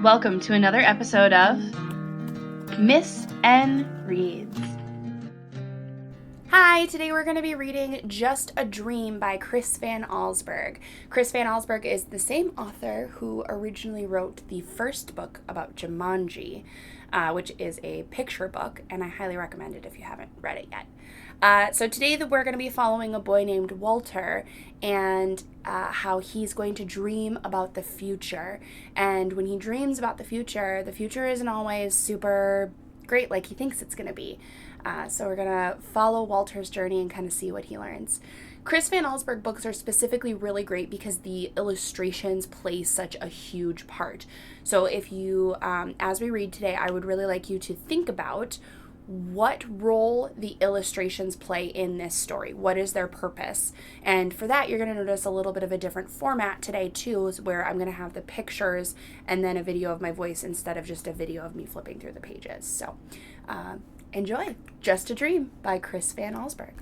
Welcome to another episode of Miss N Reads. Hi, today we're going to be reading Just a Dream by Chris Van Allsburg. Chris Van Allsburg is the same author who originally wrote the first book about Jumanji, which is a picture book, and I highly recommend it if you haven't read it yet. So today we're going to be following a boy named Walter and how he's going to dream about the future. And when he dreams about the future isn't always super great like he thinks it's going to be. So we're going to follow Walter's journey and kind of see what he learns. Chris Van Allsburg books are specifically really great because the illustrations play such a huge part. So if you, as we read today, I would really like you to think about what role the illustrations play in this story. What is their purpose? And for that, you're going to notice a little bit of a different format today too, where I'm going to have the pictures and then a video of my voice instead of just a video of me flipping through the pages. So enjoy Just a Dream by Chris Van Allsburg.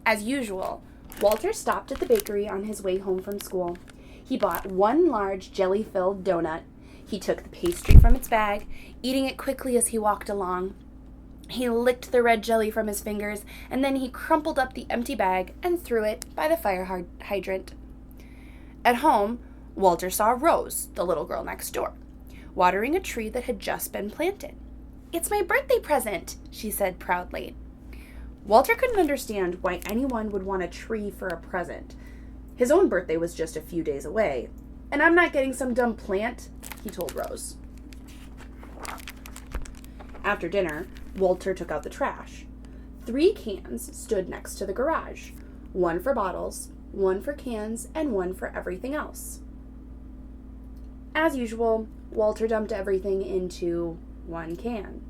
As usual, Walter stopped at the bakery on his way home from school. He bought one large jelly-filled donut. He took the pastry from its bag, eating it quickly as he walked along. He licked the red jelly from his fingers, and then he crumpled up the empty bag and threw it by the fire hydrant. At home, Walter saw Rose, the little girl next door, watering a tree that had just been planted. "It's my birthday present," she said proudly. Walter couldn't understand why anyone would want a tree for a present. His own birthday was just a few days away. "And I'm not getting some dumb plant," he told Rose. After dinner, Walter took out the trash. 3 cans stood next to the garage. 1 for bottles, 1 for cans, and 1 for everything else. As usual, Walter dumped everything into 1 can.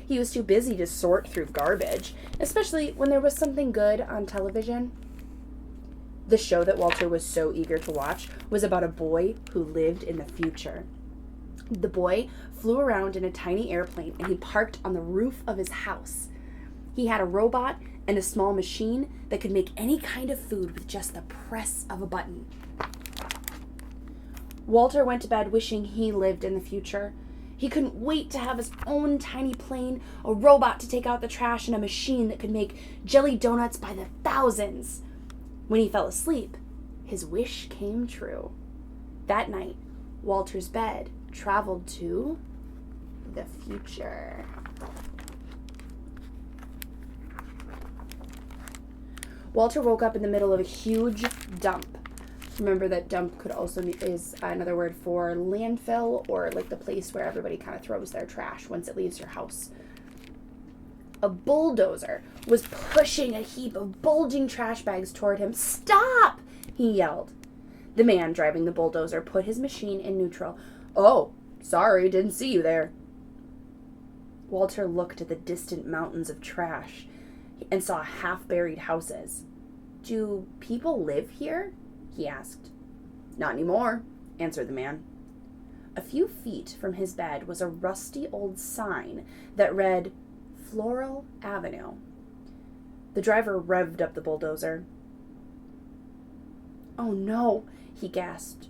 He was too busy to sort through garbage, especially when there was something good on television. The show that Walter was so eager to watch was about a boy who lived in the future. The boy flew around in a tiny airplane and he parked on the roof of his house. He had a robot and a small machine that could make any kind of food with just the press of a button. Walter went to bed wishing he lived in the future. He couldn't wait to have his own tiny plane, a robot to take out the trash, and a machine that could make jelly donuts by the thousands. When he fell asleep, his wish came true. That night, Walter's bed traveled to the future. Walter woke up in the middle of a huge dump. Remember that dump could also is another word for landfill, or like the place where everybody kind of throws their trash once it leaves your house. A bulldozer was pushing a heap of bulging trash bags toward him. "Stop!" he yelled. The man driving the bulldozer put his machine in neutral. "Oh, sorry, didn't see you there." Walter looked at the distant mountains of trash and saw half-buried houses. "Do people live here?" he asked. "Not anymore," answered the man. A few feet from his bed was a rusty old sign that read, "Floral Avenue." The driver revved up the bulldozer. "Oh no," he gasped.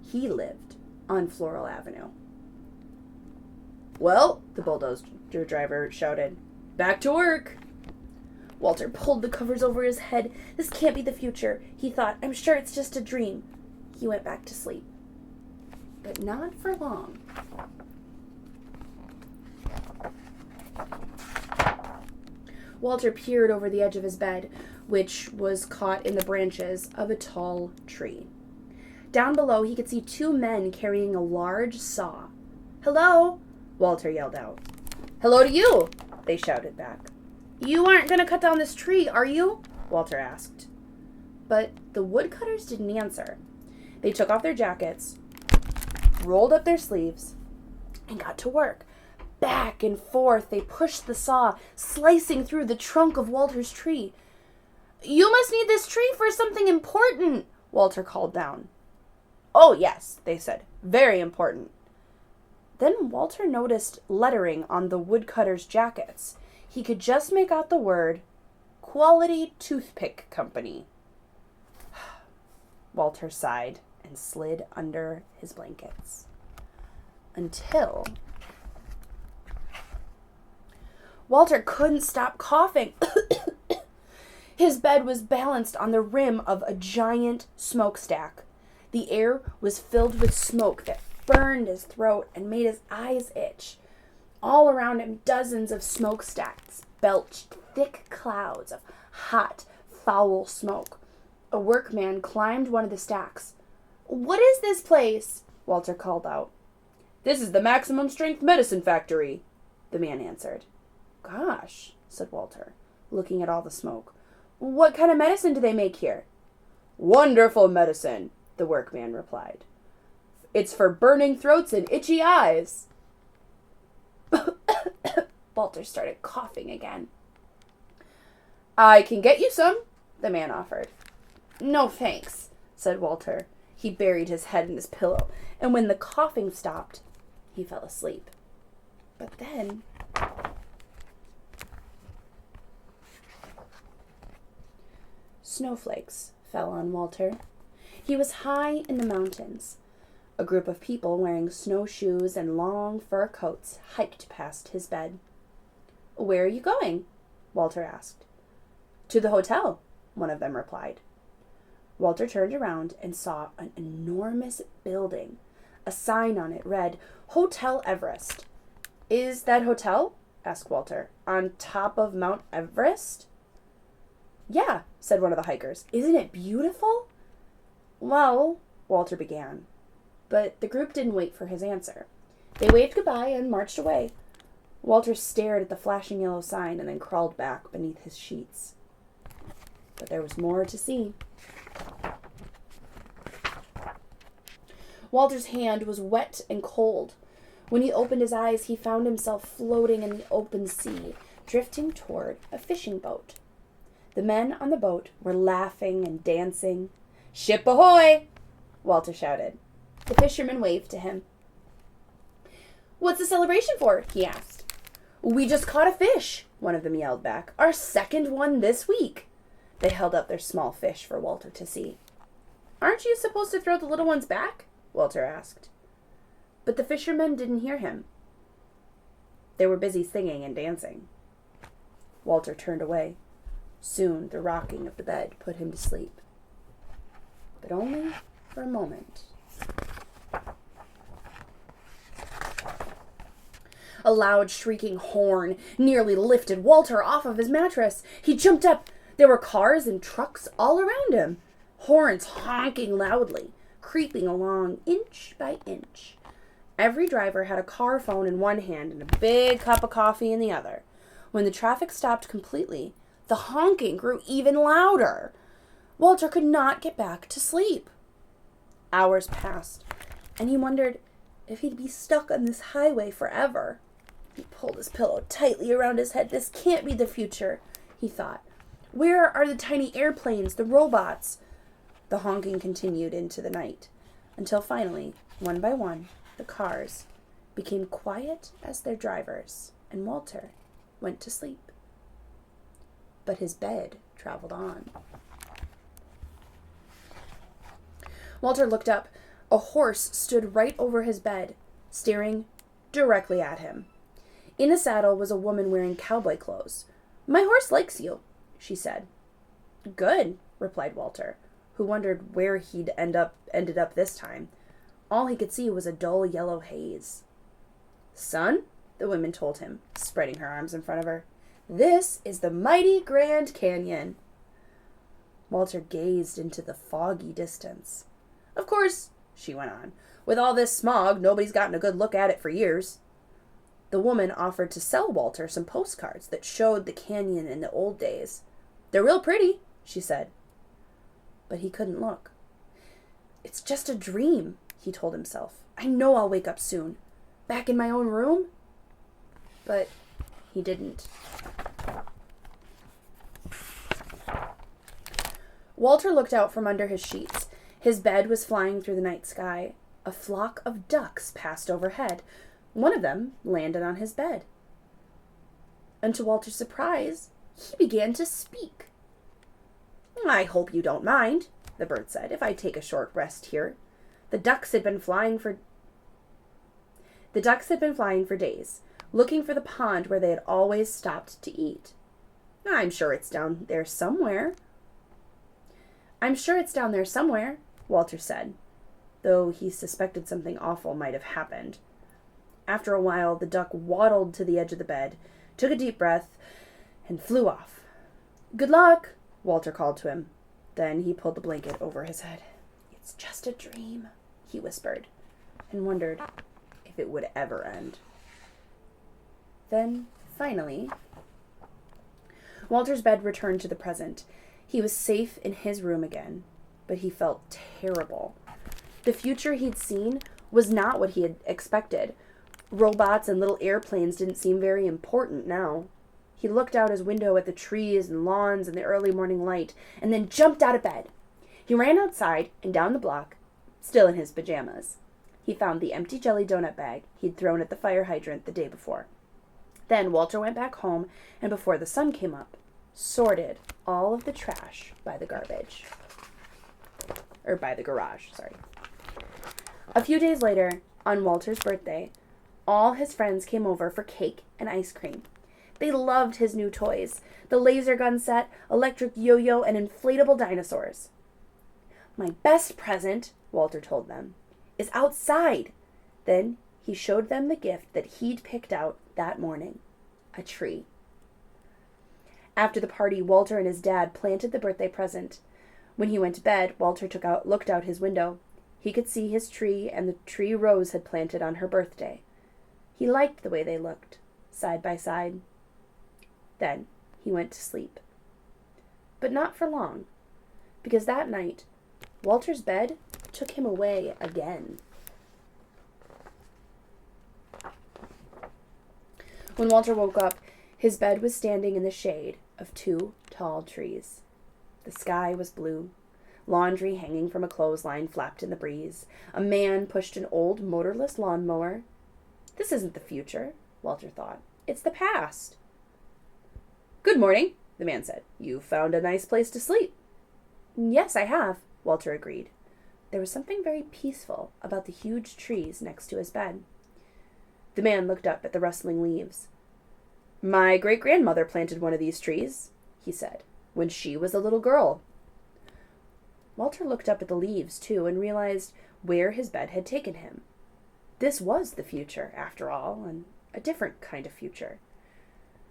He lived on Floral Avenue. "Well," the bulldozer driver shouted, "back to work." Walter pulled the covers over his head. "This can't be the future," he thought. "I'm sure it's just a dream." He went back to sleep. But not for long. Walter peered over the edge of his bed, which was caught in the branches of a tall tree. Down below, he could see 2 men carrying a large saw. "Hello," Walter yelled out. "Hello to you," they shouted back. "You aren't going to cut down this tree, are you?" Walter asked. But the woodcutters didn't answer. They took off their jackets, rolled up their sleeves, and got to work. Back and forth, they pushed the saw, slicing through the trunk of Walter's tree. "You must need this tree for something important," Walter called down. "Oh, yes," they said. "Very important." Then Walter noticed lettering on the woodcutters' jackets. He could just make out the word, "Quality Toothpick Company." Walter sighed and slid under his blankets. Until Walter couldn't stop coughing. His bed was balanced on the rim of a giant smokestack. The air was filled with smoke that burned his throat and made his eyes itch. All around him, dozens of smokestacks belched thick clouds of hot, foul smoke. A workman climbed one of the stacks. "What is this place?" Walter called out. "This is the maximum strength medicine factory," the man answered. "Gosh," said Walter, looking at all the smoke. "What kind of medicine do they make here?" "Wonderful medicine," the workman replied. "It's for burning throats and itchy eyes." Walter started coughing again. "I can get you some," the man offered. "No, thanks," said Walter. He buried his head in his pillow, and when the coughing stopped, he fell asleep. But then snowflakes fell on Walter. He was high in the mountains. A group of people wearing snowshoes and long fur coats hiked past his bed. "Where are you going?" Walter asked. "To the hotel," one of them replied. Walter turned around and saw an enormous building. A sign on it read, "Hotel Everest." "Is that hotel?" asked Walter. "On top of Mount Everest?" "Yeah," said one of the hikers. "Isn't it beautiful?" "Well," Walter began, but the group didn't wait for his answer. They waved goodbye and marched away. Walter stared at the flashing yellow sign and then crawled back beneath his sheets. But there was more to see. Walter's hand was wet and cold. When he opened his eyes, he found himself floating in the open sea, drifting toward a fishing boat. The men on the boat were laughing and dancing. "Ship ahoy!" Walter shouted. The fisherman waved to him. "What's the celebration for?" he asked. "We just caught a fish," one of them yelled back. "Our second one this week." They held up their small fish for Walter to see. "Aren't you supposed to throw the little ones back?" Walter asked. But the fishermen didn't hear him. They were busy singing and dancing. Walter turned away. Soon the rocking of the bed put him to sleep. But only for a moment. A loud shrieking horn nearly lifted Walter off of his mattress. He jumped up. There were cars and trucks all around him, horns honking loudly, creeping along inch by inch. Every driver had a car phone in one hand and a big cup of coffee in the other. When the traffic stopped completely, the honking grew even louder. Walter could not get back to sleep. Hours passed, and he wondered if he'd be stuck on this highway forever. He pulled his pillow tightly around his head. "This can't be the future," he thought. "Where are the tiny airplanes, the robots?" The honking continued into the night, until finally, one by one, the cars became quiet as their drivers, and Walter went to sleep. But his bed traveled on. Walter looked up. A horse stood right over his bed, staring directly at him. In the saddle was a woman wearing cowboy clothes. "My horse likes you," she said. "Good," replied Walter, who wondered where he'd ended up this time. All he could see was a dull yellow haze. "Son," the woman told him, spreading her arms in front of her, "this is the mighty Grand Canyon." Walter gazed into the foggy distance. "Of course," she went on, "with all this smog, nobody's gotten a good look at it for years." The woman offered to sell Walter some postcards that showed the canyon in the old days. "They're real pretty," she said. But he couldn't look. "It's just a dream," he told himself. "I know I'll wake up soon. Back in my own room." But he didn't. Walter looked out from under his sheets. His bed was flying through the night sky. A flock of ducks passed overhead. One of them landed on his bed. And to Walter's surprise, he began to speak. "I hope you don't mind," the bird said, "if I take a short rest here. The ducks had been flying for days, looking for the pond where they had always stopped to eat. I'm sure it's down there somewhere, Walter said, though he suspected something awful might have happened. After a while, the duck waddled to the edge of the bed, took a deep breath, and flew off. Good luck, Walter called to him. Then he pulled the blanket over his head. It's just a dream, he whispered, and wondered if it would ever end. Then, finally, Walter's bed returned to the present. He was safe in his room again, but he felt terrible. The future he'd seen was not what he had expected. Robots and little airplanes didn't seem very important now. He looked out his window at the trees and lawns and the early morning light, and then jumped out of bed. He ran outside and down the block, still in his pajamas. He found the empty jelly donut bag he'd thrown at the fire hydrant the day before. Then Walter went back home, and before the sun came up, sorted all of the trash by the garage. A few days later, on Walter's birthday, all his friends came over for cake and ice cream. They loved his new toys, the laser gun set, electric yo-yo, and inflatable dinosaurs. My best present, Walter told them, is outside. Then he showed them the gift that he'd picked out that morning, a tree. After the party, Walter and his dad planted the birthday present. When he went to bed, Walter looked out his window. He could see his tree and the tree Rose had planted on her birthday. He liked the way they looked, side by side. Then he went to sleep. But not for long, because that night, Walter's bed took him away again. When Walter woke up, his bed was standing in the shade of 2 tall trees. The sky was blue. Laundry hanging from a clothesline flapped in the breeze. A man pushed an old motorless lawnmower. This isn't the future, Walter thought. It's the past. Good morning, the man said. You found a nice place to sleep. Yes, I have, Walter agreed. There was something very peaceful about the huge trees next to his bed. The man looked up at the rustling leaves. My great-grandmother planted one of these trees, he said, when she was a little girl. Walter looked up at the leaves, too, and realized where his bed had taken him. This was the future, after all, and a different kind of future.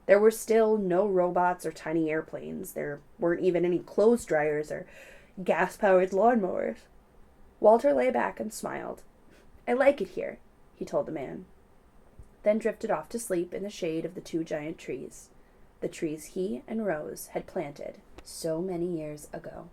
There were still no robots or tiny airplanes. There weren't even any clothes dryers or gas-powered lawnmowers. Walter lay back and smiled. I like it here, he told the man, then drifted off to sleep in the shade of the 2 giant trees, the trees he and Rose had planted so many years ago.